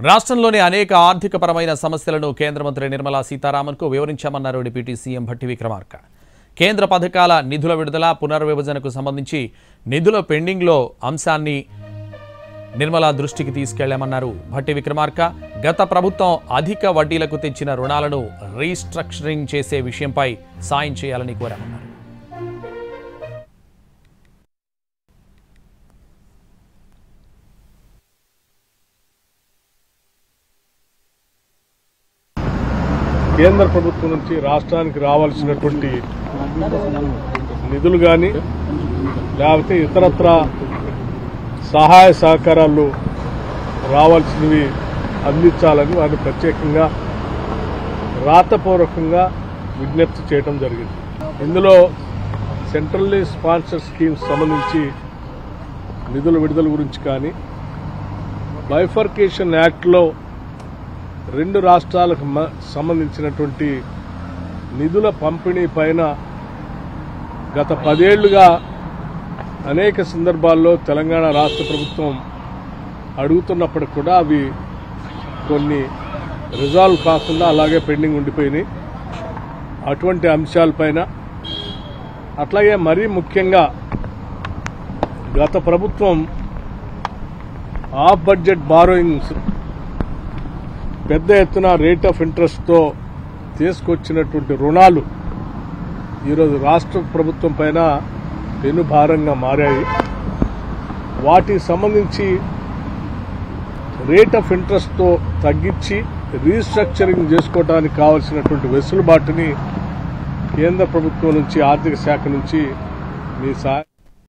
రాష్ట్రంలోని అనేక ఆర్థికపరమైన సమస్యలను కేంద్ర మంత్రి నిర్మలా సీతారామన్కు వివరించామన్నారు డిప్యూటీ సీఎం భట్టి విక్రమార్క. కేంద్ర పథకాల నిధుల విడుదల పునర్విభజనకు సంబంధించి నిధుల పెండింగ్లో అంశాన్ని నిర్మలా దృష్టికి తీసుకెళ్లామన్నారు భట్టి విక్రమార్క. గత ప్రభుత్వం అధిక వడ్డీలకు తెచ్చిన రుణాలను రీస్ట్రక్చరింగ్ చేసే విషయంపై సాయం చేయాలని కోరామన్నారు. కేంద్ర ప్రభుత్వం నుంచి రాష్ట్రానికి రావాల్సినటువంటి నిధులు కానీ లేకపోతే ఇతరత్ర సహాయ సహకారాలు రావాల్సినవి అందించాలని వారిని ప్రత్యేకంగా రాతపూర్వకంగా విజ్ఞప్తి చేయడం జరిగింది. ఇందులో సెంట్రల్లీ స్పాన్సర్ స్కీమ్స్ సంబంధించి నిధుల విడుదల గురించి కానీ బైఫర్కేషన్ యాక్ట్లో రెండు రాష్ట్రాలకు సంబంధించినటువంటి నిధుల పంపిణీ పైన గత 10 ఏళ్లుగా అనేక సందర్భాల్లో తెలంగాణ రాష్ట్ర ప్రభుత్వం అడుగుతున్నప్పటికి కూడా అవి కొన్ని రిజాల్వ్ కాకుండా అలాగే పెండింగ్ ఉండిపోయినాయి. అటువంటి అంశాలపైన అట్లాగే మరీ ముఖ్యంగా గత ప్రభుత్వం ఆఫ్ బడ్జెట్ బారోయింగ్స్ పెద్ద ఎత్తున రేట్ ఆఫ్ ఇంట్రెస్ట్తో తీసుకొచ్చినటువంటి రుణాలు ఈరోజు రాష్ట్ర ప్రభుత్వం పైన పెనుభారంగా మారాయి. వాటికి సంబంధించి రేట్ ఆఫ్ ఇంట్రెస్ట్తో తగ్గించి రీస్ట్రక్చరింగ్ చేసుకోవడానికి కావాల్సినటువంటి వెసులుబాటుని కేంద్ర ప్రభుత్వం నుంచి ఆర్థిక శాఖ నుంచి మీ